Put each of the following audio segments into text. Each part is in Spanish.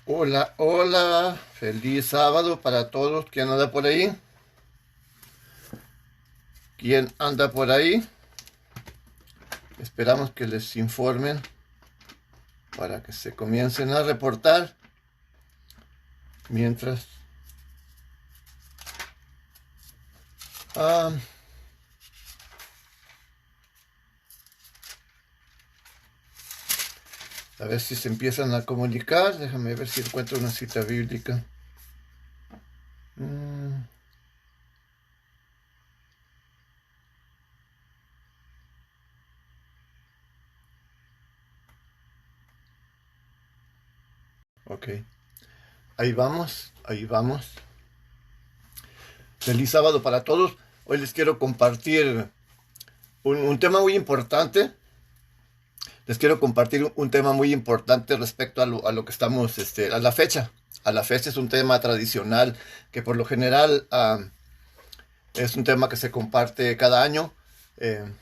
Hola, hola, feliz sábado para todos. ¿Quién anda por ahí? ¿Quién anda por ahí? Esperamos que les informen para que se comiencen a reportar. Mientras, ah, a ver si se empiezan a comunicar. Déjame ver si encuentro una cita bíblica. Mm, ok, ahí vamos, ahí vamos. Feliz sábado para todos. Hoy les quiero compartir un tema muy importante. Les quiero compartir un tema muy importante respecto a lo que estamos, a la fecha. A la fecha es un tema tradicional que por lo general es un tema que se comparte cada año.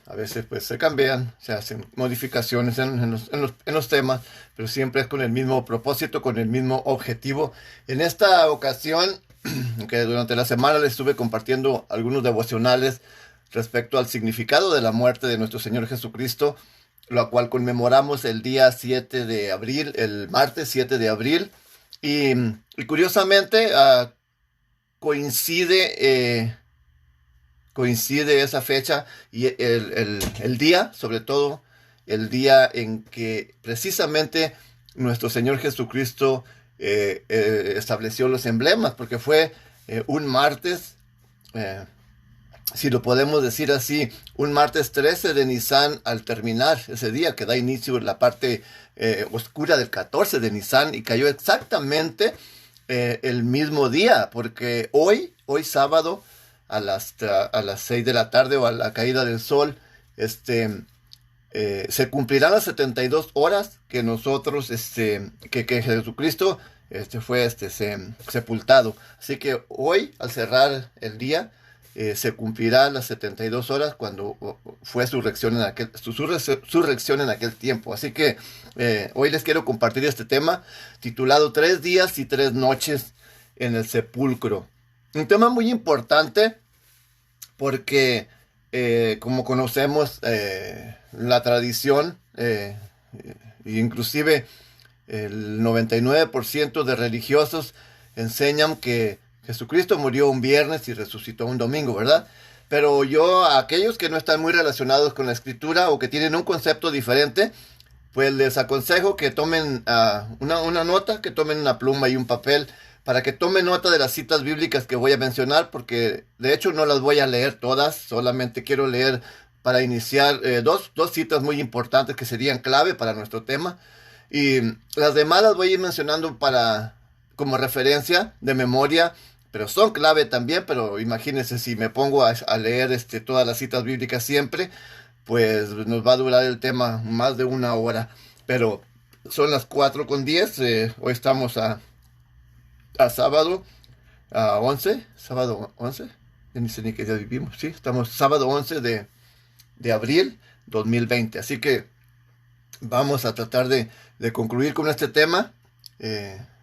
A veces pues se cambian, se hacen modificaciones en los temas, pero siempre es con el mismo propósito, con el mismo objetivo. En esta ocasión, que durante la semana les estuve compartiendo algunos devocionales respecto al significado de la muerte de nuestro Señor Jesucristo, lo cual conmemoramos el día 7 de abril, el martes 7 de abril, y curiosamente coincide, coincide esa fecha y el día, sobre todo, el día en que precisamente nuestro Señor Jesucristo estableció los emblemas, porque fue un martes, eh, si lo podemos decir así, un martes 13 de Nisan al terminar ese día, que da inicio la parte oscura del 14 de Nisan, y cayó exactamente el mismo día, porque hoy sábado, a las 6 de la tarde o a la caída del sol, se cumplirán las 72 horas que nosotros, que Jesucristo fue sepultado. Así que hoy, al cerrar el día, se cumplirá las 72 horas cuando fue su resurrección en aquel tiempo. Así que hoy les quiero compartir este tema titulado 3 días y 3 noches en el sepulcro. Un tema muy importante porque, como conocemos, la tradición, inclusive el 99% de religiosos enseñan que Jesucristo murió un viernes y resucitó un domingo, ¿verdad? Pero a aquellos que no están muy relacionados con la escritura o que tienen un concepto diferente, pues les aconsejo que tomen una nota, que tomen una pluma y un papel para que tomen nota de las citas bíblicas que voy a mencionar, porque de hecho no las voy a leer todas, solamente quiero leer para iniciar dos citas muy importantes que serían clave para nuestro tema. Y las demás las voy a ir mencionando como referencia de memoria, pero son clave también. Pero imagínense, si me pongo a leer todas las citas bíblicas siempre, pues nos va a durar el tema más de una hora. Pero son las 4:10, hoy estamos a sábado, a 11, sábado 11, ya ni sé ni qué día vivimos, sí, estamos sábado 11 de abril 2020. Así que vamos a tratar de concluir con este tema.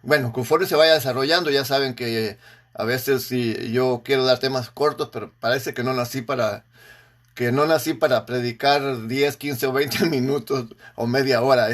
Bueno, conforme se vaya desarrollando, ya saben que a veces sí, yo quiero dar temas cortos, pero parece que no nací para predicar 10, 15 o 20 minutos o media hora.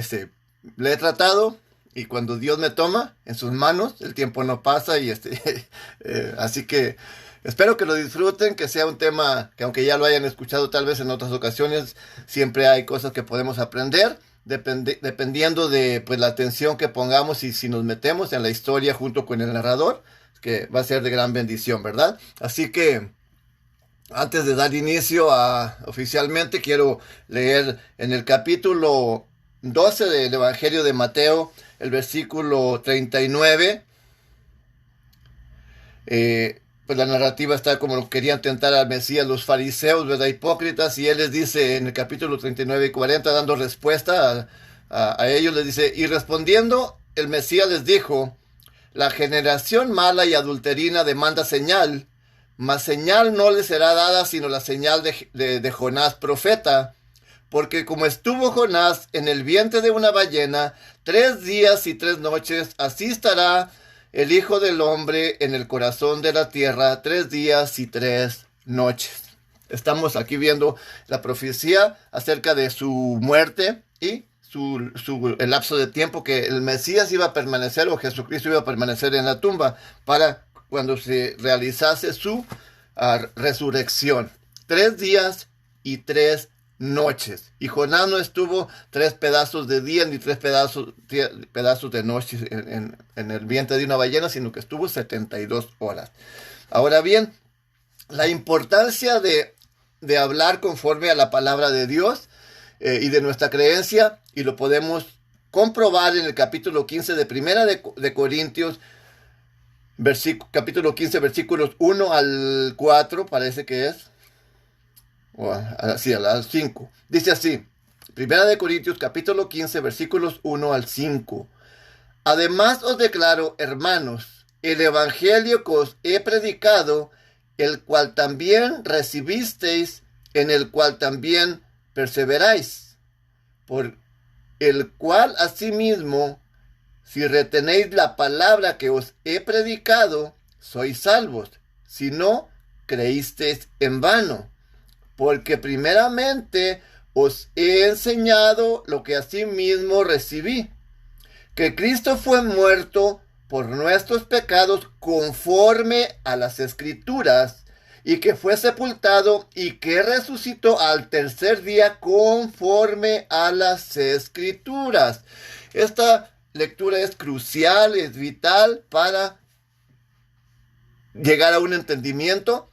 Le he tratado, y cuando Dios me toma en sus manos, el tiempo no pasa, y así que espero que lo disfruten, que sea un tema que, aunque ya lo hayan escuchado tal vez en otras ocasiones, siempre hay cosas que podemos aprender, dependiendo de pues la atención que pongamos, y si nos metemos en la historia junto con el narrador, que va a ser de gran bendición, ¿verdad? Así que antes de dar inicio oficialmente, quiero leer en el capítulo 12 del Evangelio de Mateo, el versículo 39. Pues la narrativa está como lo querían tentar al Mesías los fariseos, ¿verdad? Hipócritas, y él les dice en el capítulo 39 y 40, dando respuesta a ellos, les dice: y respondiendo, el Mesías les dijo: la generación mala y adulterina demanda señal, mas señal no le será dada sino la señal de Jonás profeta. Porque como estuvo Jonás en el vientre de una ballena 3 días y 3 noches, así estará el Hijo del Hombre en el corazón de la tierra, 3 días y 3 noches. Estamos aquí viendo la profecía acerca de su muerte y el lapso de tiempo que el Mesías iba a permanecer, o Jesucristo iba a permanecer en la tumba, para cuando se realizase su resurrección. 3 días y 3 noches. Y Jonás no estuvo 3 pedazos de día ni 3 pedazos de noche en el vientre de una ballena, sino que estuvo 72 horas. Ahora bien, la importancia de hablar conforme a la palabra de Dios y de nuestra creencia, y lo podemos comprobar en el capítulo 15 de Primera de Corintios, capítulo 15, versículos 1 al 4, parece que es, o así, al 5. Dice así, Primera de Corintios, capítulo 15, versículos 1 al 5. Además os declaro, hermanos, el evangelio que os he predicado, el cual también recibisteis, en el cual también perseveráis, por el cual asimismo, si retenéis la palabra que os he predicado, sois salvos, si no, creísteis en vano, porque primeramente os he enseñado lo que asimismo recibí, que Cristo fue muerto por nuestros pecados conforme a las Escrituras, y que fue sepultado y que resucitó al tercer día conforme a las Escrituras. Esta lectura es crucial, es vital para llegar a un entendimiento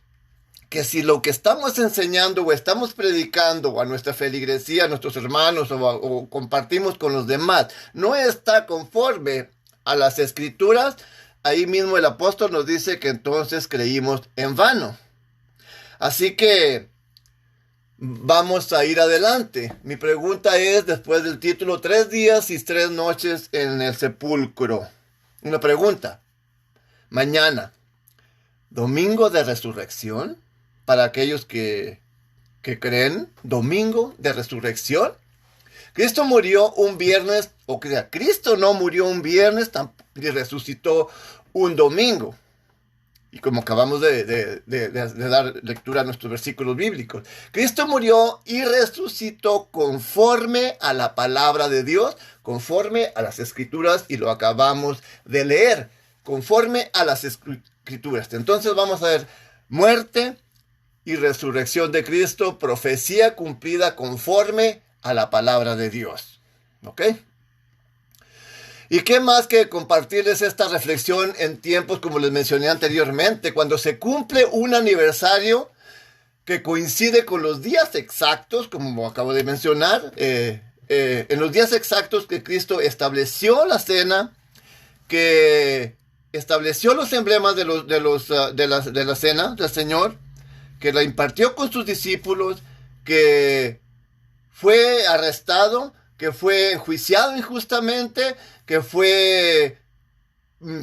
que si lo que estamos enseñando o estamos predicando a nuestra feligresía, a nuestros hermanos o compartimos con los demás, no está conforme a las Escrituras, ahí mismo el apóstol nos dice que entonces creímos en vano. Así que vamos a ir adelante. Mi pregunta es, después del título, 3 días y 3 noches en el sepulcro. Una pregunta. Mañana, domingo de resurrección, para aquellos que creen, domingo de resurrección. Cristo murió un viernes, Cristo no murió un viernes ni resucitó un domingo. Y como acabamos de dar lectura a nuestros versículos bíblicos, Cristo murió y resucitó conforme a la palabra de Dios, conforme a las Escrituras, y lo acabamos de leer, conforme a las Escrituras. Entonces vamos a ver muerte y resurrección de Cristo, profecía cumplida conforme a la palabra de Dios. ¿Ok? ¿Y qué más que compartirles esta reflexión en tiempos, como les mencioné anteriormente, cuando se cumple un aniversario que coincide con los días exactos, como acabo de mencionar, en los días exactos que Cristo estableció la cena, que estableció los emblemas de la cena del Señor, que la impartió con sus discípulos, que fue arrestado, que fue enjuiciado injustamente, que fue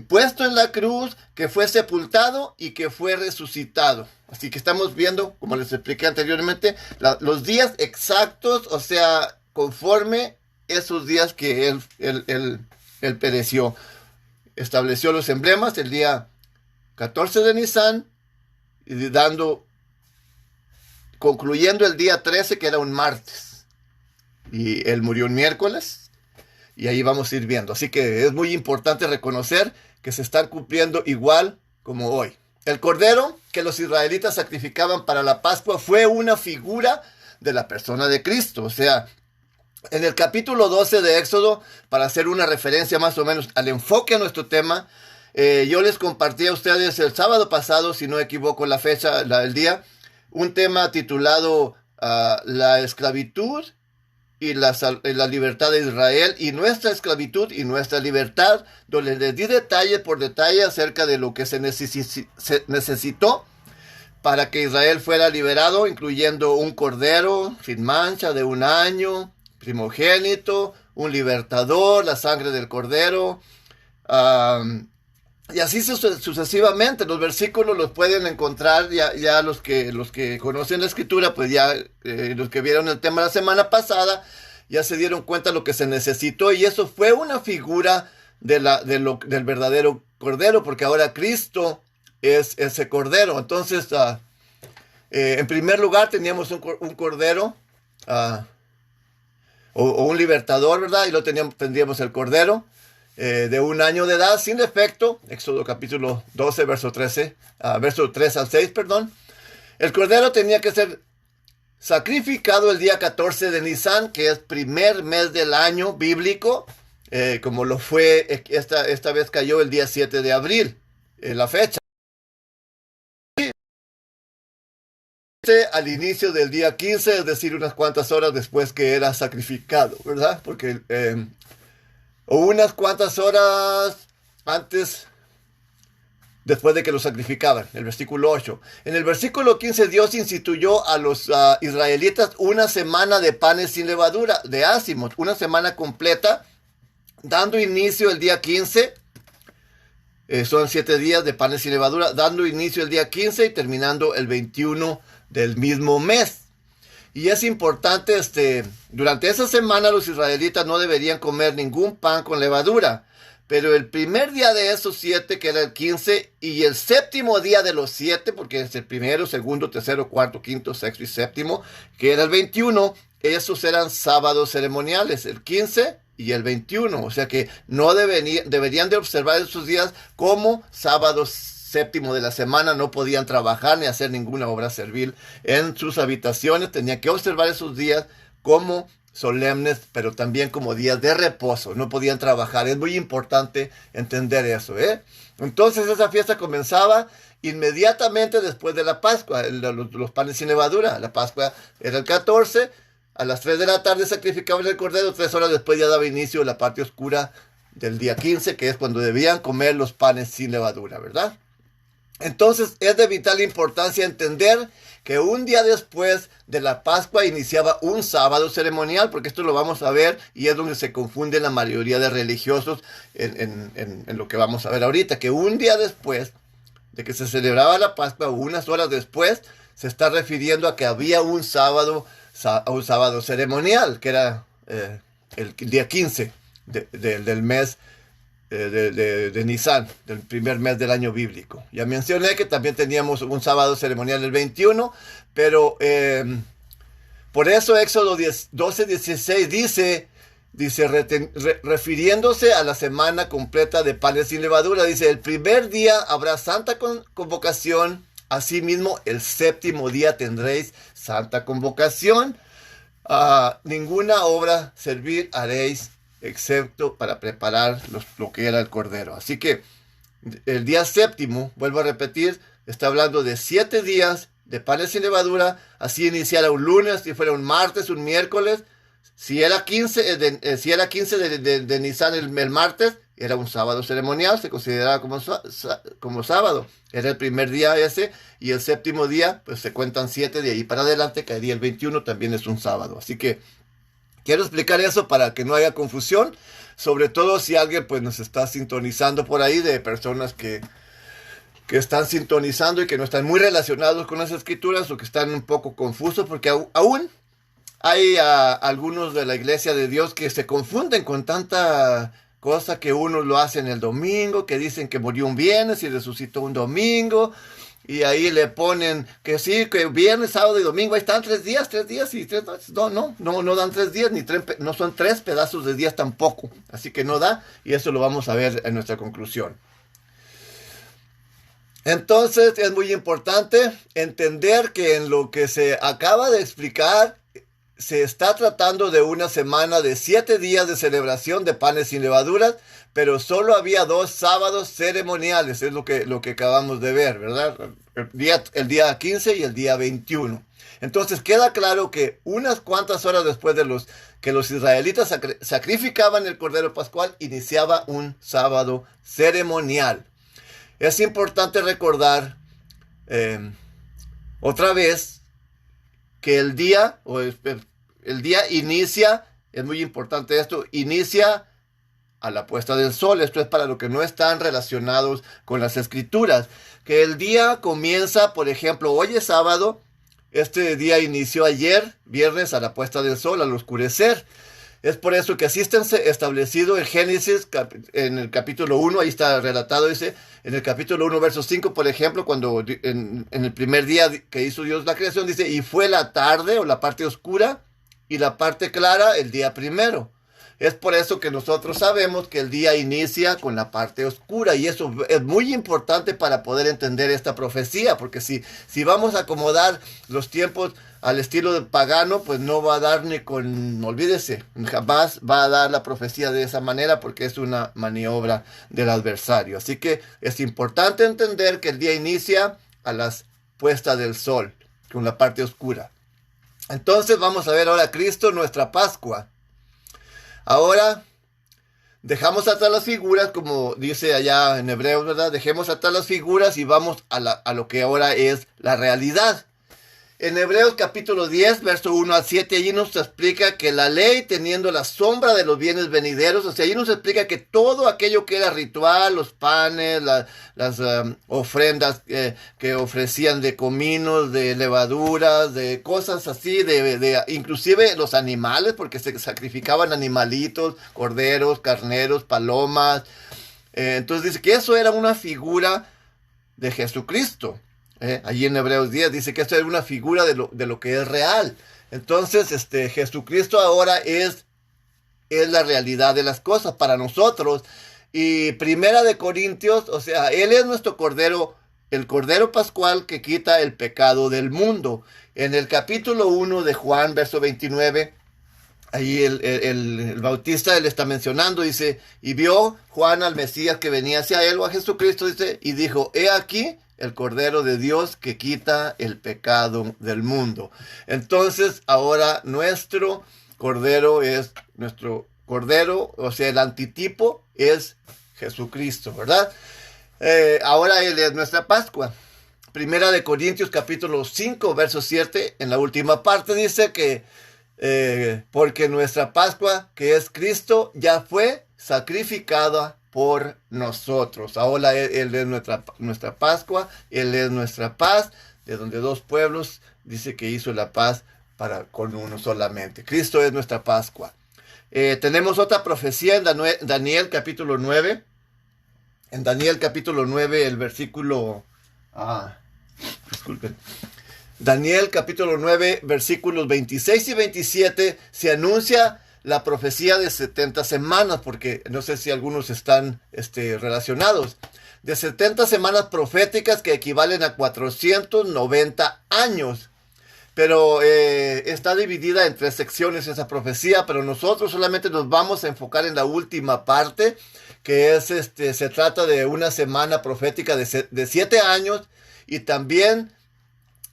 puesto en la cruz, que fue sepultado y que fue resucitado. Así que estamos viendo, como les expliqué anteriormente, los días exactos, o sea, conforme esos días que él pereció. Estableció los emblemas el día 14 de Nisan, y concluyendo el día 13, que era un martes. Y él murió un miércoles, y ahí vamos a ir viendo. Así que es muy importante reconocer que se están cumpliendo igual como hoy. El cordero que los israelitas sacrificaban para la Pascua fue una figura de la persona de Cristo. O sea, en el capítulo 12 de Éxodo, para hacer una referencia más o menos al enfoque a nuestro tema, yo les compartí a ustedes el sábado pasado, si no equivoco la fecha, el día, un tema titulado la esclavitud y la libertad de Israel, y nuestra esclavitud y nuestra libertad, donde les di detalle por detalle acerca de lo que se necesitó para que Israel fuera liberado, incluyendo un cordero sin mancha de 1 año, primogénito, un libertador, la sangre del cordero, y así sucesivamente. Los versículos los pueden encontrar ya los que conocen la escritura, pues ya los que vieron el tema la semana pasada, ya se dieron cuenta de lo que se necesitó, y eso fue una figura del verdadero Cordero, porque ahora Cristo es ese Cordero. Entonces, en primer lugar teníamos un Cordero, o un libertador, ¿verdad? Y tendríamos el Cordero de 1 año de edad, sin defecto. Éxodo capítulo 12, verso 3 al 6, perdón. El Cordero tenía que ser sacrificado el día 14 de Nisan, que es primer mes del año bíblico, como lo fue, esta vez cayó el día 7 de abril, la fecha. Al inicio del día 15, es decir, unas cuantas horas después que era sacrificado, ¿verdad? Porque, o unas cuantas horas antes, después de que lo sacrificaban, el versículo 8. En el versículo 15, Dios instituyó a los israelitas una semana de panes sin levadura, de ácimos, una semana completa, dando inicio el día 15. Son 7 días de panes sin levadura, dando inicio el día 15 y terminando el 21 del mismo mes. Y es importante, durante esa semana los israelitas no deberían comer ningún pan con levadura. Pero el primer día de esos 7, que era el 15, y el séptimo día de los 7, porque es el primero, segundo, tercero, cuarto, quinto, sexto y séptimo, que era el 21, esos eran sábados ceremoniales, el 15 y el 21. O sea que no deberían de observar esos días como sábados séptimo de la semana. No podían trabajar ni hacer ninguna obra servil en sus habitaciones. Tenían que observar esos días como solemnes, pero también como días de reposo. No podían trabajar. Es muy importante entender eso, Entonces esa fiesta comenzaba inmediatamente después de la Pascua, los panes sin levadura. La Pascua era el 14, a las 3 de la tarde sacrificaban el cordero, 3 horas después ya daba inicio la parte oscura del día 15, que es cuando debían comer los panes sin levadura, ¿verdad? Entonces es de vital importancia entender que un día después de la Pascua iniciaba un sábado ceremonial, porque esto lo vamos a ver y es donde se confunde la mayoría de religiosos en lo que vamos a ver ahorita, que un día después de que se celebraba la Pascua, o unas horas después, se está refiriendo a que había un sábado ceremonial, que era el día 15 del mes de Nisan, del primer mes del año bíblico. Ya mencioné que también teníamos un sábado ceremonial el 21, pero por eso Éxodo 12:16 dice refiriéndose a la semana completa de panes sin levadura, dice: el primer día habrá santa convocación, asimismo el séptimo día tendréis santa convocación, ninguna obra servir haréis excepto para preparar lo que era el cordero. Así que el día séptimo, vuelvo a repetir, está hablando de 7 días de panes sin levadura. Así iniciara un lunes, si fuera un martes, un miércoles. Si era 15 de Nisan el martes, era un sábado ceremonial, se consideraba como sábado. Era el primer día ese, y el séptimo día, pues se cuentan 7, de ahí para adelante caería el 21, también es un sábado. Así que quiero explicar eso para que no haya confusión, sobre todo si alguien pues nos está sintonizando por ahí, de personas que están sintonizando y que no están muy relacionados con las escrituras, o que están un poco confusos, porque aún hay algunos de la Iglesia de Dios que se confunden con tanta cosa, que unos lo hacen el domingo, que dicen que murió un viernes y resucitó un domingo, y ahí le ponen que sí, que viernes, sábado y domingo, ahí están 3 días y 3 noches. No dan 3 días, no son 3 pedazos de días tampoco. Así que no da, y eso lo vamos a ver en nuestra conclusión. Entonces es muy importante entender que en lo que se acaba de explicar, se está tratando de una semana de 7 días de celebración de panes sin levaduras, pero solo había 2 sábados ceremoniales, es lo que acabamos de ver, ¿verdad? El día 15 y el día 21. Entonces queda claro que unas cuantas horas después de que los israelitas sacrificaban el Cordero Pascual, iniciaba un sábado ceremonial. Es importante recordar otra vez que el día inicia, es muy importante esto, inicia a la puesta del sol. Esto es para los que no están relacionados con las escrituras, que el día comienza, por ejemplo, hoy es sábado, este día inició ayer, viernes, a la puesta del sol, al oscurecer. Es por eso que así está establecido en Génesis, en el capítulo 1, ahí está relatado, dice, en el capítulo 1, verso 5, por ejemplo, cuando en el primer día que hizo Dios la creación, dice, y fue la tarde o la parte oscura y la parte clara el día primero. Es por eso que nosotros sabemos que el día inicia con la parte oscura, y eso es muy importante para poder entender esta profecía, porque si vamos a acomodar los tiempos al estilo pagano, pues no va a dar ni con, olvídese, jamás va a dar la profecía de esa manera, porque es una maniobra del adversario. Así que es importante entender que el día inicia a las puestas del sol, con la parte oscura. Entonces vamos a ver ahora Cristo, nuestra Pascua. Ahora dejamos atrás las figuras, como dice allá en Hebreos, ¿verdad? Dejemos atrás las figuras y vamos a lo que ahora es la realidad. En Hebreos capítulo 10, verso 1 al 7, allí nos explica que la ley, teniendo la sombra de los bienes venideros, o sea, allí nos explica que todo aquello que era ritual, los panes, las ofrendas que ofrecían de cominos, de levaduras, de cosas así, inclusive los animales, porque se sacrificaban animalitos, corderos, carneros, palomas. Entonces dice que eso era una figura de Jesucristo. Allí en Hebreos 10 dice que esto es una figura de lo que es real. Entonces, Jesucristo ahora es la realidad de las cosas para nosotros. Y Primera de Corintios, o sea, Él es nuestro Cordero, el Cordero Pascual que quita el pecado del mundo. En el capítulo 1 de Juan, verso 29, ahí el Bautista él está mencionando, dice, y vio Juan al Mesías que venía hacia él, o a Jesucristo, dice, y dijo, he aquí el Cordero de Dios que quita el pecado del mundo. Entonces, ahora nuestro Cordero, o sea, el antitipo es Jesucristo, ¿verdad? Ahora Él es nuestra Pascua. Primera de Corintios capítulo 5, verso 7, en la última parte dice que porque nuestra Pascua, que es Cristo, ya fue sacrificada por nosotros. Ahora Él es nuestra Pascua, Él es nuestra paz, de donde dos pueblos dice que hizo la paz con uno solamente. Cristo es nuestra Pascua. Tenemos otra profecía en Daniel capítulo 9. En Daniel capítulo 9, el versículo... disculpen. Daniel capítulo 9, versículos 26 y 27, se anuncia la profecía de 70 semanas, porque no sé si algunos están relacionados, de 70 semanas proféticas que equivalen a 490 años. Pero está dividida en 3 secciones esa profecía, pero nosotros solamente nos vamos a enfocar en la última parte, que es se trata de una semana profética de 7 años, y también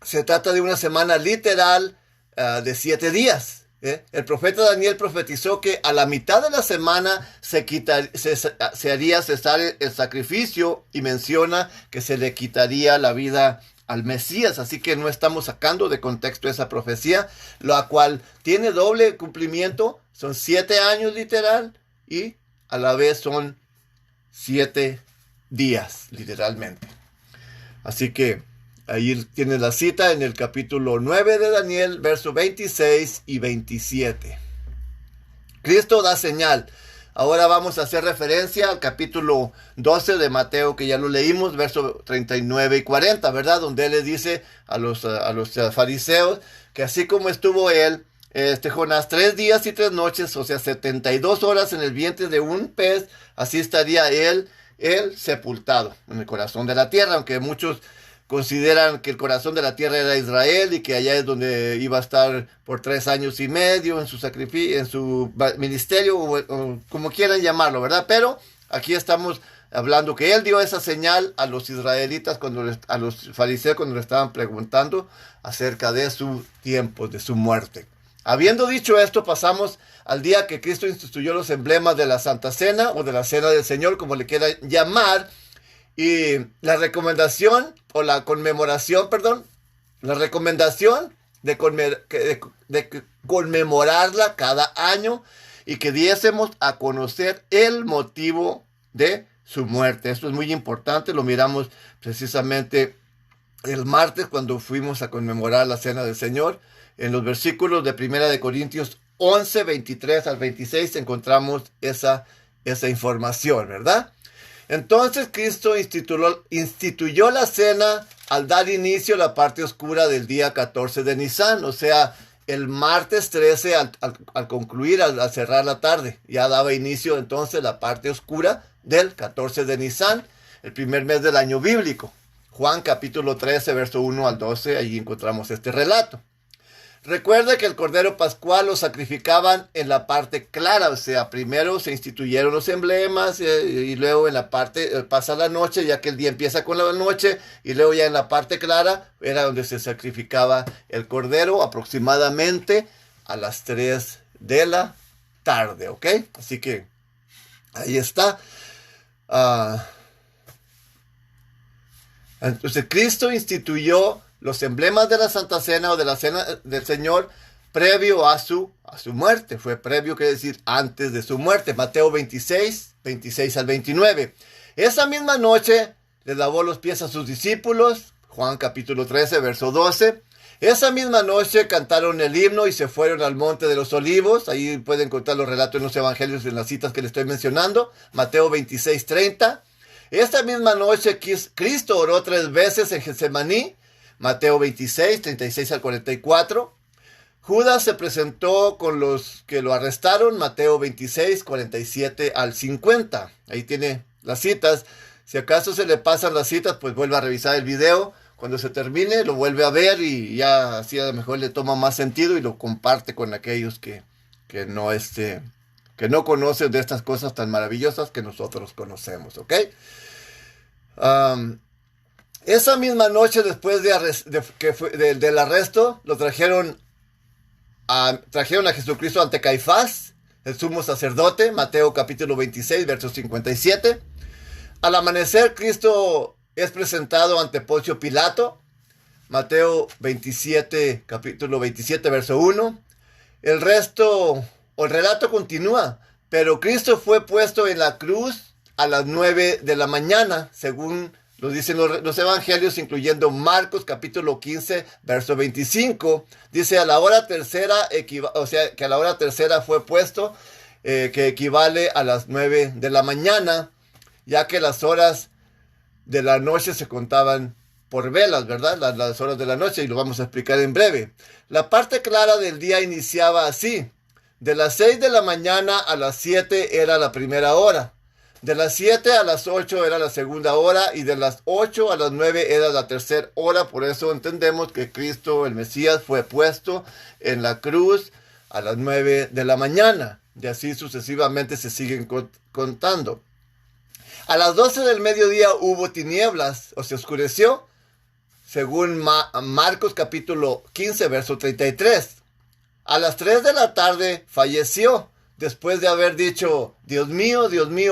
se trata de una semana literal de 7 días. El profeta Daniel profetizó que a la mitad de la semana se haría cesar el sacrificio, y menciona que se le quitaría la vida al Mesías. Así que no estamos sacando de contexto esa profecía, la cual tiene doble cumplimiento. Son 7 años literal, y a la vez son 7 días literalmente. Así que ahí tienes la cita en el capítulo 9 de Daniel, versos 26 y 27. Cristo da señal. Ahora vamos a hacer referencia al capítulo 12 de Mateo, que ya lo leímos, versos 39 y 40, ¿verdad? Donde él le dice a los fariseos que así como estuvo él, Jonás, 3 días y 3 noches, o sea, 72 horas en el vientre de un pez, así estaría él sepultado en el corazón de la tierra, aunque muchos consideran que el corazón de la tierra era Israel, y que allá es donde iba a estar por 3 años y medio en su sacrificio, en su ministerio, o como quieran llamarlo, ¿verdad? Pero aquí estamos hablando que él dio esa señal a los israelitas, a los fariseos, cuando le estaban preguntando acerca de su tiempo, de su muerte. Habiendo dicho esto, pasamos al día que Cristo instituyó los emblemas de la Santa Cena, o de la Cena del Señor, como le quieran llamar. Y la recomendación, o la conmemoración, perdón, la recomendación de conmemorarla cada año, y que diésemos a conocer el motivo de su muerte. Esto es muy importante, lo miramos precisamente el martes cuando fuimos a conmemorar la Cena del Señor, en los versículos de 1 de Corintios 11, 23 al 26 encontramos esa información, ¿verdad? Entonces Cristo instituyó la cena al dar inicio a la parte oscura del día 14 de Nisan, o sea, el martes 13 al concluir, al cerrar la tarde. Ya daba inicio entonces la parte oscura del 14 de Nisan, el primer mes del año bíblico. Juan capítulo 13, verso 1 al 12, allí encontramos este relato. Recuerda que el Cordero Pascual lo sacrificaban en la parte clara, o sea, primero se instituyeron los emblemas y luego en la parte, pasa la noche, ya que el día empieza con la noche, y luego ya en la parte clara era donde se sacrificaba el Cordero aproximadamente a las 3 de la tarde, ¿ok? Así que ahí está. Entonces Cristo instituyó los emblemas de la Santa Cena o de la Cena del Señor previo a su muerte. Fue previo, quiere decir antes de su muerte. Mateo 26, 26 al 29. Esa misma noche les lavó los pies a sus discípulos. Juan capítulo 13, verso 12. Esa misma noche cantaron el himno y se fueron al monte de los olivos. Ahí pueden encontrar los relatos en los evangelios en las citas que les estoy mencionando. Mateo 26, 30. Esta misma noche Cristo oró 3 veces en Getsemaní. Mateo 26, 36 al 44. Judas se presentó con los que lo arrestaron. Mateo 26, 47 al 50. Ahí tiene las citas. Si acaso se le pasan las citas, pues vuelve a revisar el video. Cuando se termine, lo vuelve a ver y ya así a lo mejor le toma más sentido y lo comparte con aquellos que no conocen de estas cosas tan maravillosas que nosotros conocemos, ¿ok? Esa misma noche después del arresto, lo trajeron a Jesucristo ante Caifás, el sumo sacerdote, Mateo capítulo 26, verso 57. Al amanecer, Cristo es presentado ante Poncio Pilato, Mateo 27, capítulo 27, verso 1. El relato continúa, pero Cristo fue puesto en la cruz a las 9 de la mañana, según lo dicen los evangelios, incluyendo Marcos capítulo 15, verso 25. Dice a la hora tercera, o sea, que a la hora tercera fue puesto, que equivale a las 9 de la mañana, ya que las horas de la noche se contaban por velas, ¿verdad? Las horas de la noche, y lo vamos a explicar en breve. La parte clara del día iniciaba así. De las 6 de la mañana a las 7 era la primera hora. De las 7 a las 8 era la segunda hora y de las 8 a las 9 era la tercera hora. Por eso entendemos que Cristo, el Mesías, fue puesto en la cruz a las 9 de la mañana. Y así sucesivamente se siguen contando. A las 12 del mediodía hubo tinieblas o se oscureció, según Marcos capítulo 15, verso 33. A las 3 de la tarde falleció, después de haber dicho, Dios mío,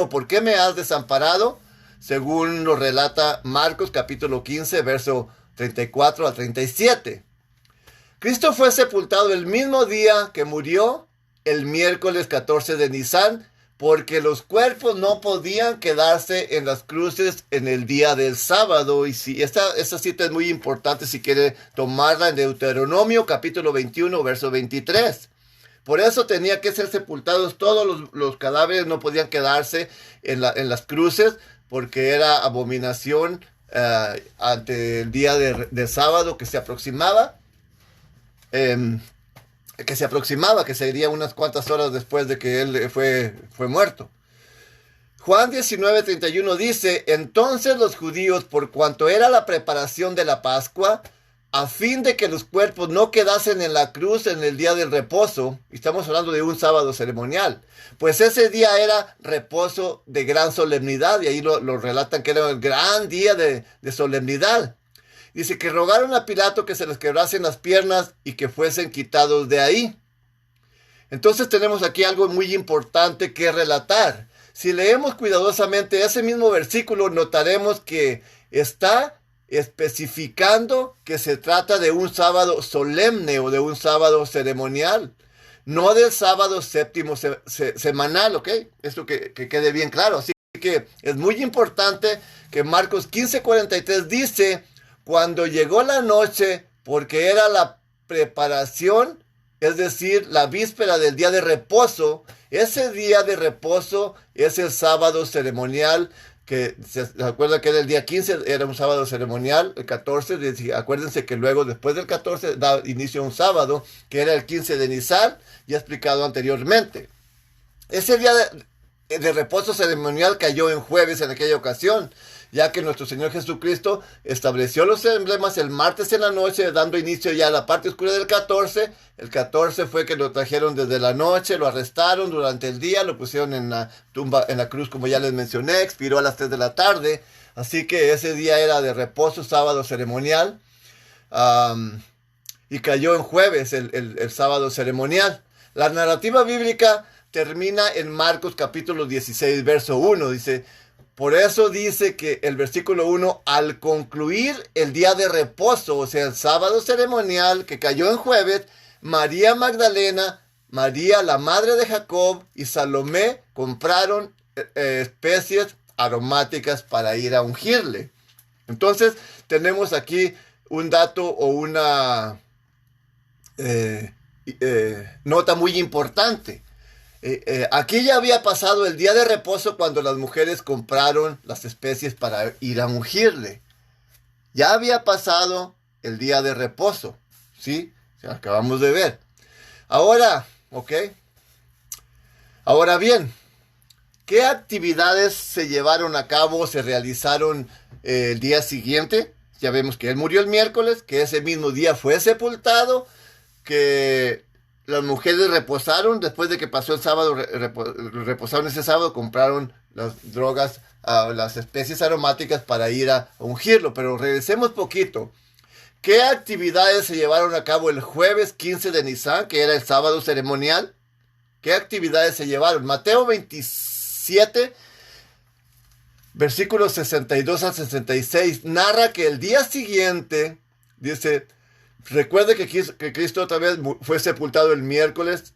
¿por qué me has desamparado? Según lo relata Marcos capítulo 15, verso 34 a 37. Cristo fue sepultado el mismo día que murió, el miércoles 14 de Nisan, porque los cuerpos no podían quedarse en las cruces en el día del sábado. Y si esta cita es muy importante si quiere tomarla en Deuteronomio capítulo 21, verso 23. Por eso tenía que ser sepultados todos los cadáveres, no podían quedarse en las cruces, porque era abominación ante el día de sábado que se aproximaba. Que sería unas cuantas horas después de que él fue muerto. Juan 19:31 dice, entonces los judíos, por cuanto era la preparación de la Pascua, a fin de que los cuerpos no quedasen en la cruz en el día del reposo, y estamos hablando de un sábado ceremonial, pues ese día era reposo de gran solemnidad, y ahí lo relatan que era el gran día de solemnidad. Dice que rogaron a Pilato que se les quebrasen las piernas y que fuesen quitados de ahí. Entonces tenemos aquí algo muy importante que relatar. Si leemos cuidadosamente ese mismo versículo, notaremos que está especificando que se trata de un sábado solemne o de un sábado ceremonial, no del sábado séptimo semanal, ¿ok? Esto que quede bien claro. Así que es muy importante que Marcos 15:43 dice, cuando llegó la noche, porque era la preparación es decir, la víspera del día de reposo. Ese día de reposo es el sábado ceremonial, que se acuerda que era el día 15, era un sábado ceremonial, el 14, acuérdense que luego después del 14 da inicio a un sábado, que era el 15 de Nisan, ya explicado anteriormente. Ese día de reposo ceremonial cayó en jueves en aquella ocasión, ya que nuestro Señor Jesucristo estableció los emblemas el martes en la noche, dando inicio ya a la parte oscura del 14. El 14 fue que lo trajeron desde la noche, lo arrestaron durante el día, lo pusieron en la tumba, en la cruz, como ya les mencioné, expiró a las 3 de la tarde. Así que ese día era de reposo, sábado ceremonial, y cayó en jueves el sábado ceremonial. La narrativa bíblica termina en Marcos capítulo 16, verso 1. Dice: por eso dice que el versículo 1, al concluir el día de reposo, o sea, el sábado ceremonial que cayó en jueves, María Magdalena, María la madre de Jacob y Salomé compraron especies aromáticas para ir a ungirle. Entonces, tenemos aquí un dato o una nota muy importante. Aquí ya había pasado el día de reposo cuando las mujeres compraron las especies para ir a ungirle. Ya había pasado el día de reposo, ¿sí? Acabamos de ver. Ahora, ¿ok? Ahora bien, ¿qué actividades se llevaron a cabo, se realizaron el día siguiente? Ya vemos que él murió el miércoles, que ese mismo día fue sepultado, que las mujeres reposaron después de que pasó el sábado, reposaron ese sábado, compraron las drogas, las especies aromáticas para ir a ungirlo. Pero regresemos poquito. ¿Qué actividades se llevaron a cabo el jueves 15 de Nisan, que era el sábado ceremonial? ¿Qué actividades se llevaron? Mateo 27, versículos 62 al 66, narra que el día siguiente, dice: recuerde que Cristo otra vez fue sepultado el miércoles,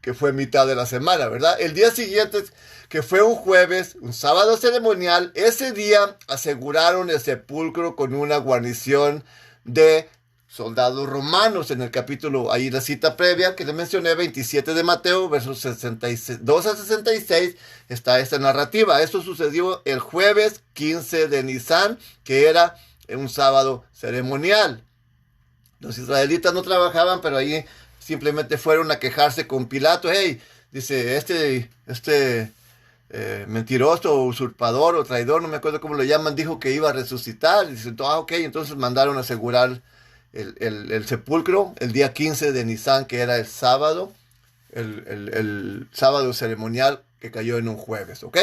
que fue mitad de la semana, ¿verdad? El día siguiente, que fue un jueves, un sábado ceremonial, ese día aseguraron el sepulcro con una guarnición de soldados romanos. En el capítulo, ahí la cita previa que le mencioné, 27 de Mateo, versos 62 a 66, está esta narrativa. Esto sucedió el jueves 15 de Nisan, que era un sábado ceremonial. Los israelitas no trabajaban, pero ahí simplemente fueron a quejarse con Pilato. Hey, dice, mentiroso, o usurpador, o traidor, no me acuerdo cómo lo llaman, dijo que iba a resucitar. Y dice, ok, entonces mandaron a asegurar el sepulcro el día 15 de Nisan, que era el sábado, el sábado ceremonial que cayó en un jueves, ¿ok?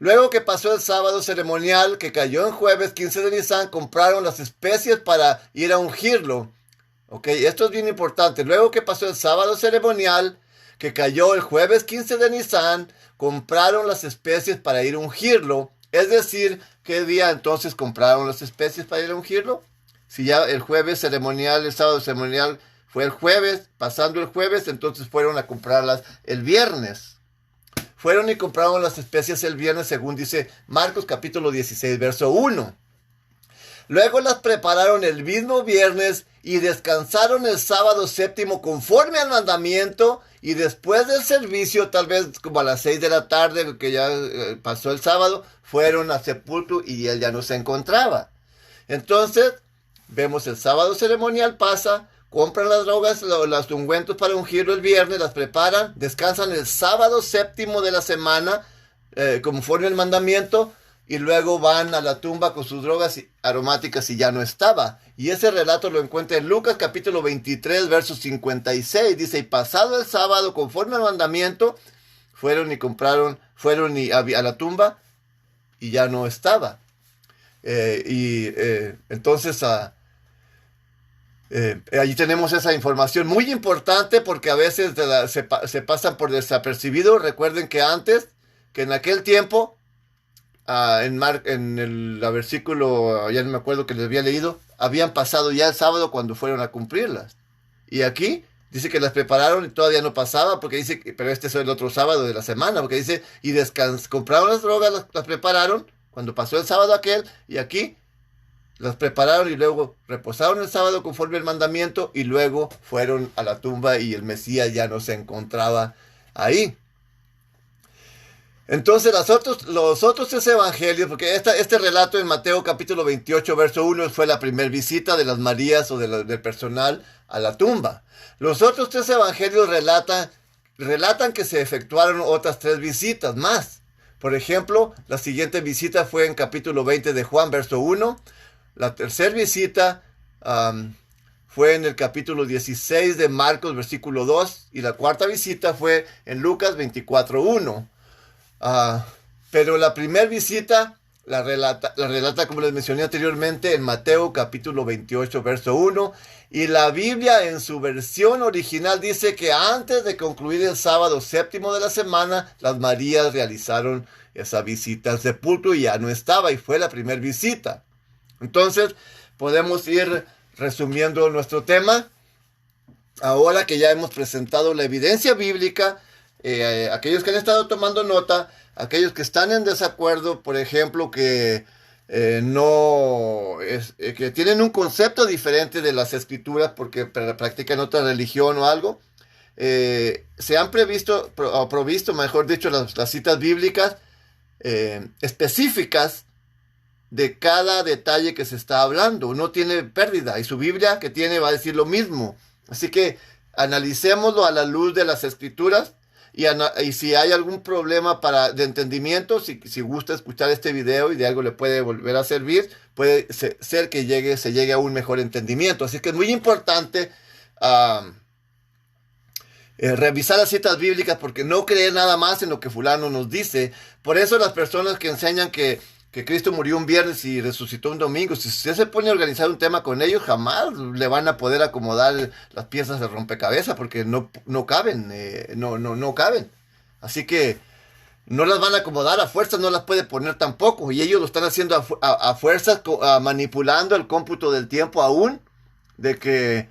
Luego que pasó el sábado ceremonial que cayó en jueves 15 de Nisan, compraron las especies para ir a ungirlo. Ok, esto es bien importante. Luego que pasó el sábado ceremonial que cayó el jueves 15 de Nisan, compraron las especies para ir a ungirlo. Es decir, ¿qué día entonces compraron las especies para ir a ungirlo? Si ya el jueves ceremonial, el sábado ceremonial fue el jueves, pasando el jueves, entonces fueron a comprarlas el viernes. Fueron y compraron las especies el viernes, según dice Marcos capítulo 16, verso 1. Luego las prepararon el mismo viernes y descansaron el sábado séptimo conforme al mandamiento, y después del servicio, tal vez como a las 6 de la tarde, que ya pasó el sábado, fueron al sepulcro y él ya no se encontraba. Entonces, vemos el sábado ceremonial pasa, compran las drogas, los ungüentos para ungirlo el viernes, las preparan, descansan el sábado séptimo de la semana, conforme al mandamiento, y luego van a la tumba con sus drogas aromáticas y ya no estaba. Y ese relato lo encuentra en Lucas capítulo 23, verso 56. Dice, y pasado el sábado, conforme al mandamiento, fueron a la tumba y ya no estaba. Entonces, allí tenemos esa información muy importante, porque a veces se pasan por desapercibido. Recuerden que en aquel tiempo, en el versículo, ya no me acuerdo que les había leído, habían pasado ya el sábado cuando fueron a cumplirlas. Y aquí dice que las prepararon y todavía no pasaba, porque dice, pero este es el otro sábado de la semana, porque dice, y compraron las drogas, las prepararon cuando pasó el sábado aquel, y aquí las prepararon y luego reposaron el sábado conforme al mandamiento y luego fueron a la tumba y el Mesías ya no se encontraba ahí. Entonces los otros tres evangelios, porque este relato en Mateo capítulo 28, verso 1 fue la primera visita de las Marías o del personal a la tumba. Los otros tres evangelios relatan que se efectuaron otras tres visitas más. Por ejemplo, la siguiente visita fue en capítulo 20 de Juan, verso 1. La tercera visita fue en el capítulo 16 de Marcos, versículo 2. Y la cuarta visita fue en Lucas 24, 1. Pero la primera visita la relata, como les mencioné anteriormente, en Mateo capítulo 28, verso 1. Y la Biblia en su versión original dice que antes de concluir el sábado séptimo de la semana, las Marías realizaron esa visita al sepulcro y ya no estaba, y fue la primera visita. Entonces, podemos ir resumiendo nuestro tema. Ahora que ya hemos presentado la evidencia bíblica, aquellos que han estado tomando nota, aquellos que están en desacuerdo, por ejemplo, que que tienen un concepto diferente de las escrituras porque practican otra religión o algo, se han provisto, mejor dicho, las citas bíblicas específicas de cada detalle que se está hablando. No tiene pérdida y su Biblia que tiene va a decir lo mismo. Así que analicémoslo a la luz de las escrituras. Y si hay algún problema de entendimiento, si gusta escuchar este video y de algo le puede volver a servir, puede ser que se llegue a un mejor entendimiento. Así que es muy importante revisar las citas bíblicas, porque no creer nada más en lo que fulano nos dice. Por eso las personas que enseñan que Cristo murió un viernes y resucitó un domingo, si usted se pone a organizar un tema con ellos, jamás le van a poder acomodar las piezas de rompecabezas, porque no caben, no caben. Así que no las van a acomodar, a fuerzas no las puede poner tampoco, y ellos lo están haciendo a fuerzas, manipulando el cómputo del tiempo aún, de que,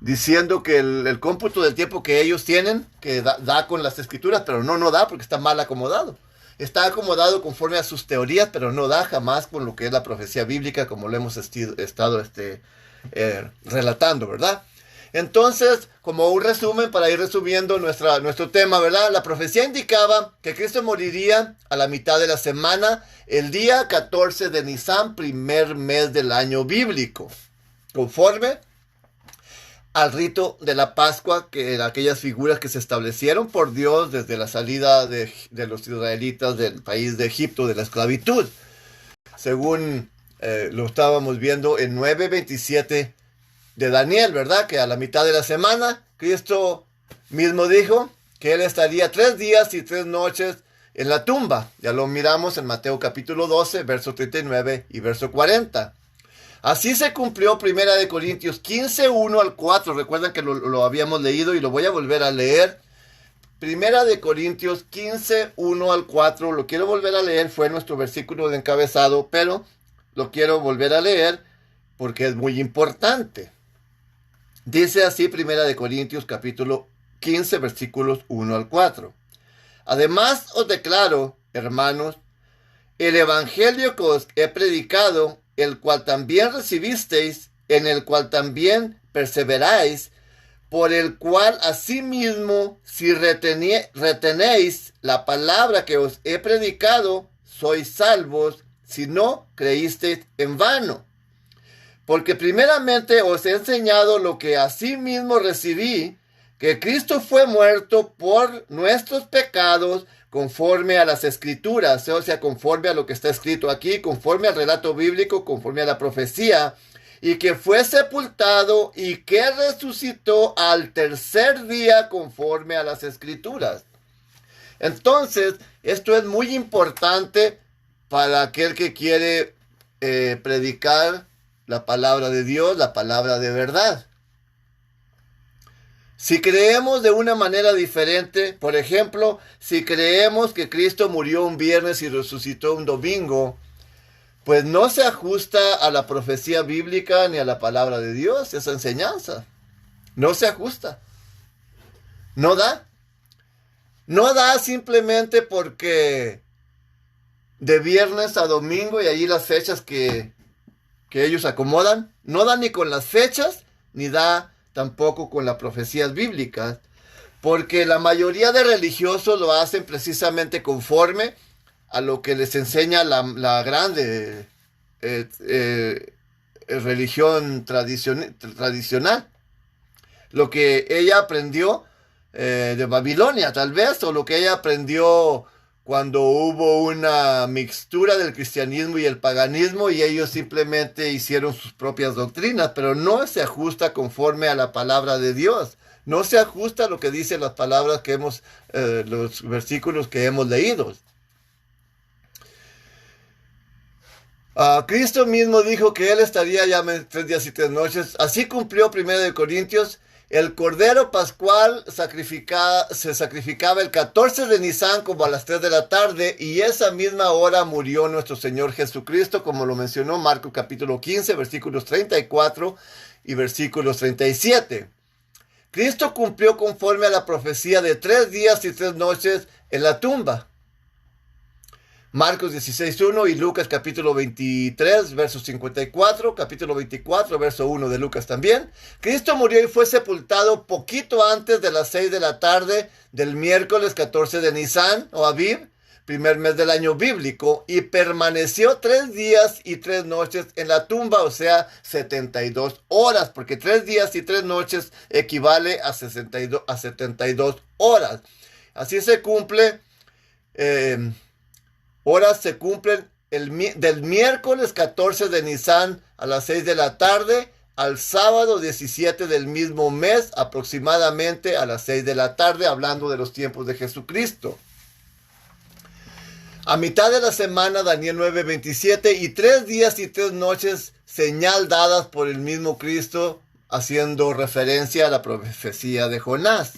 diciendo que el cómputo del tiempo que ellos tienen, que da con las escrituras, pero no da porque está mal acomodado. Está acomodado conforme a sus teorías, pero no da jamás con lo que es la profecía bíblica, como lo hemos estado relatando, ¿verdad? Entonces, como un resumen, para ir resumiendo nuestro tema, ¿verdad? La profecía indicaba que Cristo moriría a la mitad de la semana, el día 14 de Nisan, primer mes del año bíblico, conforme al rito de la Pascua, que eran aquellas figuras que se establecieron por Dios desde la salida de los israelitas del país de Egipto, de la esclavitud. Según lo estábamos viendo en 9:27 de Daniel, ¿verdad? Que a la mitad de la semana, Cristo mismo dijo que Él estaría 3 días y 3 noches en la tumba. Ya lo miramos en Mateo capítulo 12, verso 39 y verso 40. Así se cumplió 1 Corintios 15, 1 al 4. Recuerdan que lo habíamos leído y lo voy a volver a leer. 1 Corintios 15, 1 al 4. Lo quiero volver a leer. Fue nuestro versículo de encabezado, pero lo quiero volver a leer porque es muy importante. Dice así 1 Corintios capítulo 15, versículos 1 al 4. Además os declaro, hermanos, el evangelio que os he predicado, el cual también recibisteis, en el cual también perseveráis, por el cual asimismo, si retenéis la palabra que os he predicado, sois salvos, si no creísteis en vano. Porque primeramente os he enseñado lo que asimismo recibí, que Cristo fue muerto por nuestros pecados, conforme a las escrituras, o sea, conforme a lo que está escrito aquí, conforme al relato bíblico, conforme a la profecía, y que fue sepultado y que resucitó al tercer día conforme a las escrituras. Entonces, esto es muy importante para aquel que quiere predicar la palabra de Dios, la palabra de verdad. Si creemos de una manera diferente, por ejemplo, si creemos que Cristo murió un viernes y resucitó un domingo, pues no se ajusta a la profecía bíblica ni a la palabra de Dios, esa enseñanza. No se ajusta. No da. No da simplemente porque de viernes a domingo y allí las fechas que ellos acomodan. No da ni con las fechas, ni da tampoco con las profecías bíblicas, porque la mayoría de religiosos lo hacen precisamente conforme a lo que les enseña la grande religión tradicional. Lo que ella aprendió de Babilonia, tal vez, o lo que ella aprendió cuando hubo una mixtura del cristianismo y el paganismo y ellos simplemente hicieron sus propias doctrinas, pero no se ajusta conforme a la palabra de Dios. No se ajusta a lo que dicen las palabras que los versículos que hemos leído. Cristo mismo dijo que Él estaría ya 3 días y 3 noches. Así cumplió 1 Corintios. El Cordero Pascual se sacrificaba el 14 de Nisan como a las 3 de la tarde y esa misma hora murió nuestro Señor Jesucristo, como lo mencionó Marcos capítulo 15, versículos 34 y versículos 37. Cristo cumplió conforme a la profecía de 3 días y 3 noches en la tumba. Marcos 16:1 y Lucas capítulo 23, verso 54, capítulo 24, verso 1 de Lucas también. Cristo murió y fue sepultado poquito antes de las 6 de la tarde del miércoles 14 de Nisan o Aviv, primer mes del año bíblico, y permaneció 3 días y 3 noches en la tumba, o sea, 72 horas, porque 3 días y 3 noches equivale a 72 horas. Así se cumple. Horas se cumplen del miércoles 14 de Nisan a las 6 de la tarde al sábado 17 del mismo mes, aproximadamente a las 6 de la tarde, hablando de los tiempos de Jesucristo. A mitad de la semana, Daniel 9:27, y 3 días y 3 noches, señal dadas por el mismo Cristo, haciendo referencia a la profecía de Jonás.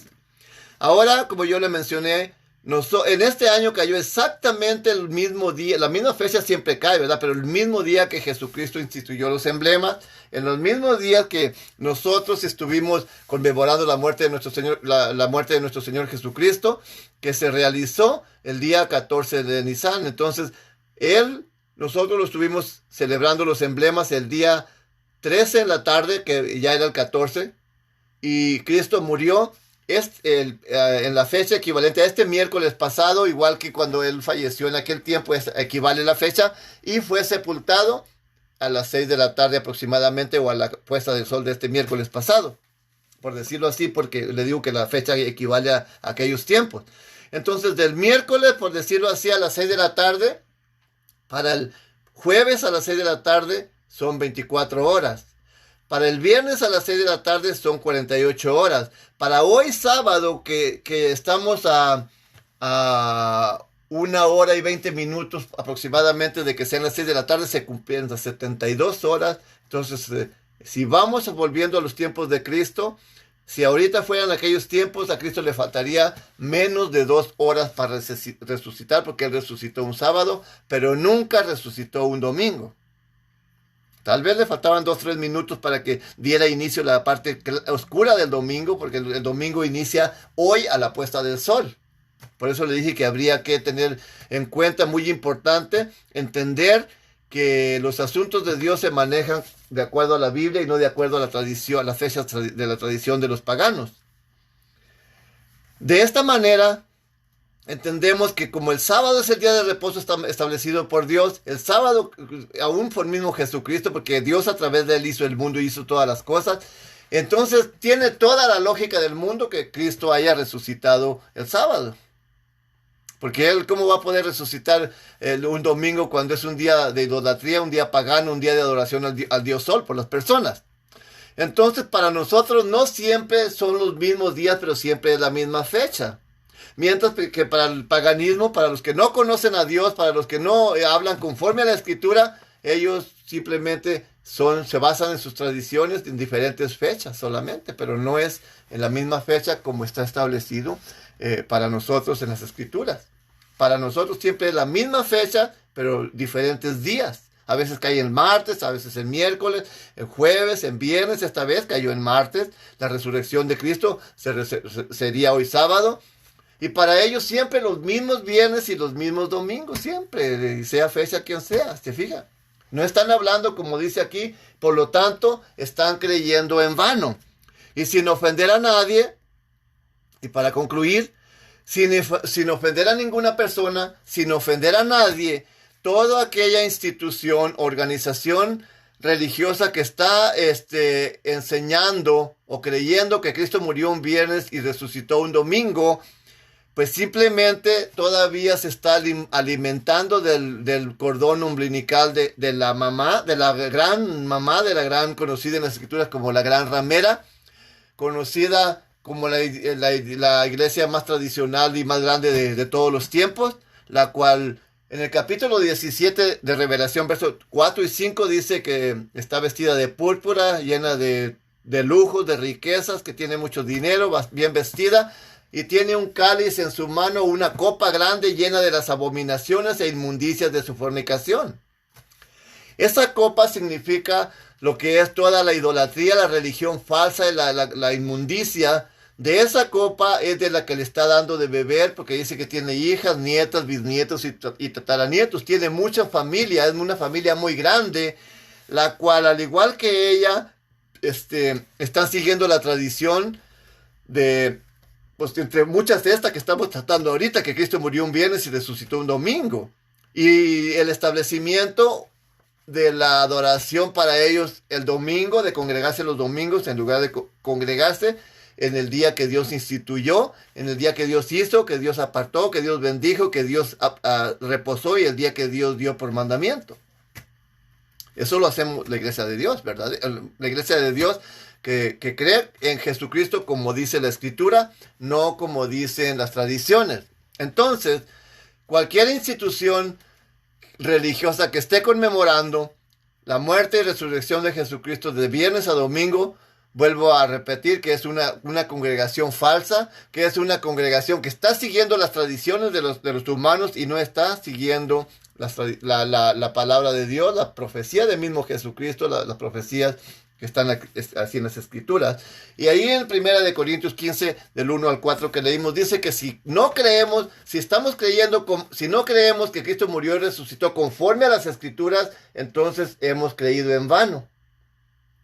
Ahora, como yo le mencioné, en este año cayó exactamente el mismo día, la misma fecha siempre cae, ¿verdad? Pero el mismo día que Jesucristo instituyó los emblemas, en los mismos días que nosotros estuvimos conmemorando la muerte de nuestro Señor, la muerte de nuestro Señor Jesucristo, que se realizó el día 14 de Nisan. Entonces, nosotros lo estuvimos celebrando los emblemas el día 13 en la tarde, que ya era el 14, y Cristo murió en la fecha equivalente a este miércoles pasado, igual que cuando Él falleció en aquel tiempo, equivale la fecha, y fue sepultado a las 6 de la tarde aproximadamente, o a la puesta del sol de este miércoles pasado, por decirlo así, porque le digo que la fecha equivale a aquellos tiempos. Entonces, del miércoles, por decirlo así, a las 6 de la tarde, para el jueves a las 6 de la tarde son 24 horas. Para el viernes a las 6 de la tarde son 48 horas. Para hoy sábado, que estamos a 1 hora y 20 minutos aproximadamente de que sean las 6 de la tarde, se cumplen las 72 horas. Entonces, si vamos volviendo a los tiempos de Cristo, si ahorita fueran aquellos tiempos, a Cristo le faltaría menos de 2 horas para resucitar, porque Él resucitó un sábado, pero nunca resucitó un domingo. Tal vez le faltaban 2-3 minutos para que diera inicio la parte oscura del domingo, porque el domingo inicia hoy a la puesta del sol. Por eso le dije que habría que tener en cuenta, muy importante, entender que los asuntos de Dios se manejan de acuerdo a la Biblia y no de acuerdo a la tradición, a las fechas de la tradición de los paganos. De esta manera, entendemos que como el sábado es el día de reposo establecido por Dios, el sábado, aún por mismo Jesucristo, porque Dios a través de Él hizo el mundo y hizo todas las cosas, entonces tiene toda la lógica del mundo que Cristo haya resucitado el sábado. Porque Él, ¿cómo va a poder resucitar un domingo cuando es un día de idolatría, un día pagano, un día de adoración al Dios Sol por las personas? Entonces, para nosotros no siempre son los mismos días, pero siempre es la misma fecha. Mientras que para el paganismo, para los que no conocen a Dios, para los que no hablan conforme a la Escritura, ellos simplemente se basan en sus tradiciones en diferentes fechas solamente, pero no es en la misma fecha como está establecido para nosotros en las Escrituras. Para nosotros siempre es la misma fecha, pero diferentes días. A veces cae en martes, a veces en miércoles, en jueves, en viernes. Esta vez cayó en martes. La resurrección de Cristo sería hoy sábado. Y para ellos siempre los mismos viernes y los mismos domingos, siempre, sea fecha quien sea, ¿se fija? No están hablando como dice aquí, por lo tanto, están creyendo en vano. Y sin ofender a nadie, y para concluir, sin ofender a ninguna persona, sin ofender a nadie, toda aquella institución, organización religiosa que está enseñando o creyendo que Cristo murió un viernes y resucitó un domingo, pues simplemente todavía se está alimentando del cordón umbilical de la mamá, de la gran conocida en las escrituras como la gran ramera, conocida como la iglesia más tradicional y más grande de todos los tiempos, la cual en el capítulo 17 de Revelación, versos 4 y 5, dice que está vestida de púrpura, llena de lujos, de riquezas, que tiene mucho dinero, bien vestida, y tiene un cáliz en su mano, una copa grande llena de las abominaciones e inmundicias de su fornicación. Esa copa significa lo que es toda la idolatría, la religión falsa y la inmundicia. De esa copa es de la que le está dando de beber, porque dice que tiene hijas, nietas, bisnietos y tataranietos. Tiene mucha familia, es una familia muy grande, la cual, al igual que ella, están siguiendo la tradición de, pues entre muchas de estas que estamos tratando ahorita, que Cristo murió un viernes y resucitó un domingo. Y el establecimiento de la adoración para ellos el domingo, de congregarse los domingos en lugar de congregarse en el día que Dios instituyó, en el día que Dios hizo, que Dios apartó, que Dios bendijo, que Dios reposó y el día que Dios dio por mandamiento. Eso lo hacemos la iglesia de Dios, ¿verdad? La iglesia de Dios que cree en Jesucristo como dice la Escritura, no como dicen las tradiciones. Entonces, cualquier institución religiosa que esté conmemorando la muerte y resurrección de Jesucristo de viernes a domingo, vuelvo a repetir que es una congregación falsa, que es una congregación que está siguiendo las tradiciones de los humanos y no está siguiendo la palabra de Dios, la profecía del mismo Jesucristo, las profecías que están así en las escrituras. Y ahí en 1 Corintios 15, del 1 al 4 que leímos, dice que si no creemos, si no creemos que Cristo murió y resucitó conforme a las escrituras, entonces hemos creído en vano.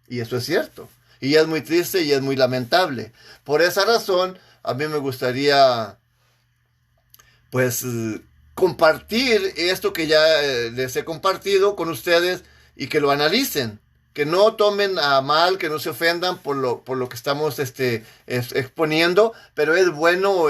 Y eso es cierto. Y es muy triste y es muy lamentable. Por esa razón, a mí me gustaría, pues, compartir esto que ya les he compartido con ustedes y que lo analicen. Que no tomen a mal, que no se ofendan por lo que estamos exponiendo, pero es bueno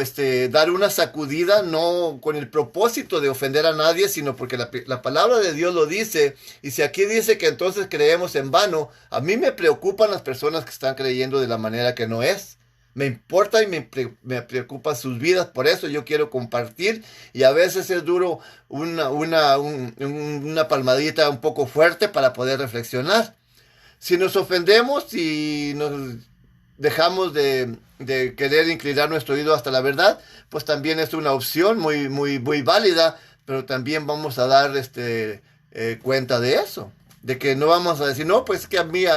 dar una sacudida, no con el propósito de ofender a nadie, sino porque la palabra de Dios lo dice. Y si aquí dice que entonces creemos en vano, a mí me preocupan las personas que están creyendo de la manera que no es. Me importa y me preocupan sus vidas, por eso yo quiero compartir, y a veces es duro una palmadita un poco fuerte para poder reflexionar. Si nos ofendemos y nos dejamos de querer inclinar nuestro oído hasta la verdad, pues también es una opción muy, muy, muy válida, pero también vamos a dar cuenta de eso, de que no vamos a decir, no, pues que a mí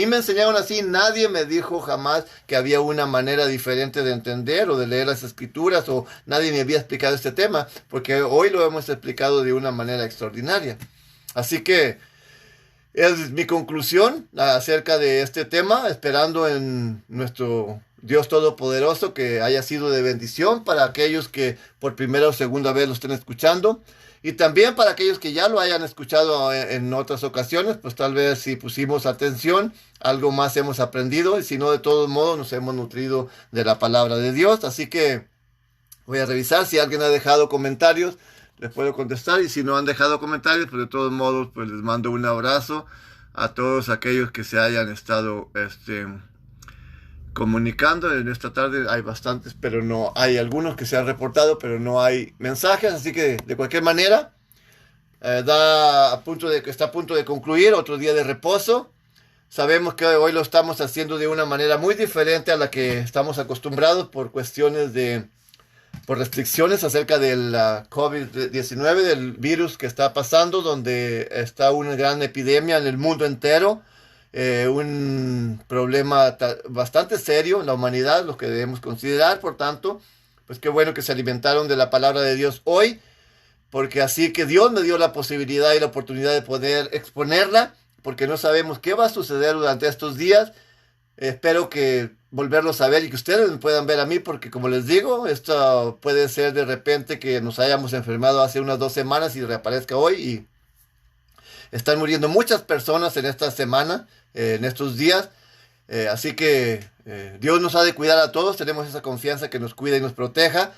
me enseñaron así, nadie me dijo jamás que había una manera diferente de entender o de leer las escrituras, o nadie me había explicado este tema, porque hoy lo hemos explicado de una manera extraordinaria. Así que es mi conclusión acerca de este tema, esperando en nuestro Dios Todopoderoso que haya sido de bendición para aquellos que por primera o segunda vez lo estén escuchando, y también para aquellos que ya lo hayan escuchado en otras ocasiones, pues tal vez si pusimos atención, algo más hemos aprendido, y si no, de todos modos nos hemos nutrido de la palabra de Dios. Así que voy a revisar si alguien ha dejado comentarios. Les puedo contestar, y si no han dejado comentarios, pues de todos modos, pues les mando un abrazo a todos aquellos que se hayan estado comunicando en esta tarde. Hay bastantes, pero no hay algunos que se han reportado, pero no hay mensajes, así que de cualquier manera está a punto de concluir otro día de reposo. Sabemos que hoy lo estamos haciendo de una manera muy diferente a la que estamos acostumbrados por restricciones acerca del COVID-19, del virus que está pasando, donde está una gran epidemia en el mundo entero, un problema bastante serio en la humanidad, lo que debemos considerar. Por tanto, pues qué bueno que se alimentaron de la palabra de Dios hoy, porque así que Dios me dio la posibilidad y la oportunidad de poder exponerla, porque no sabemos qué va a suceder durante estos días. Espero que volverlos a ver y que ustedes me puedan ver a mí, porque como les digo, esto puede ser de repente que nos hayamos enfermado hace unas 2 semanas y reaparezca hoy, y están muriendo muchas personas en esta semana, en estos días. Así que Dios nos ha de cuidar a todos, tenemos esa confianza que nos cuida y nos proteja.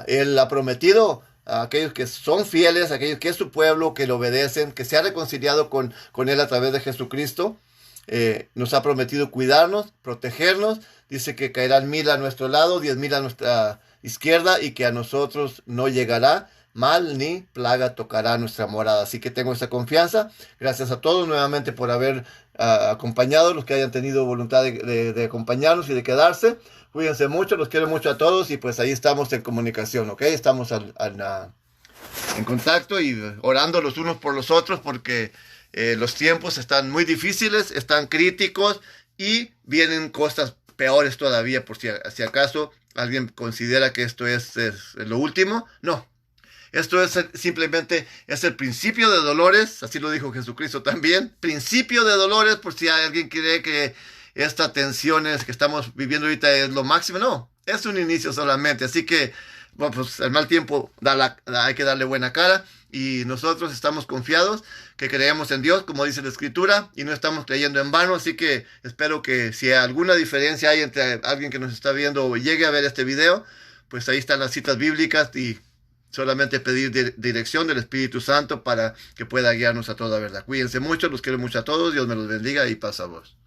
Él ha prometido a aquellos que son fieles, a aquellos que es su pueblo, que lo obedecen, que se ha reconciliado con Él a través de Jesucristo. Nos ha prometido cuidarnos, protegernos. Dice que caerán 1000 a nuestro lado, 10,000 a nuestra izquierda, y que a nosotros no llegará mal ni plaga tocará nuestra morada. Así que tengo esa confianza. Gracias a todos nuevamente por haber acompañado, los que hayan tenido voluntad de acompañarnos y de quedarse. Cuídense mucho, los quiero mucho a todos, y pues ahí estamos en comunicación, ¿ok? Estamos en contacto y orando los unos por los otros, porque los tiempos están muy difíciles, están críticos, y vienen cosas peores todavía, por si acaso alguien considera que esto es lo último. No, esto es simplemente es el principio de dolores, así lo dijo Jesucristo también, principio de dolores, por si alguien cree que esta tensión que estamos viviendo ahorita es lo máximo. No, es un inicio solamente, así que bueno, pues el mal tiempo hay que darle buena cara, y nosotros estamos confiados, que creemos en Dios, como dice la Escritura, y no estamos creyendo en vano. Así que espero que si alguna diferencia hay entre alguien que nos está viendo o llegue a ver este video, pues ahí están las citas bíblicas, y solamente pedir dirección del Espíritu Santo para que pueda guiarnos a toda verdad. Cuídense mucho, los quiero mucho a todos, Dios me los bendiga y paz a vos.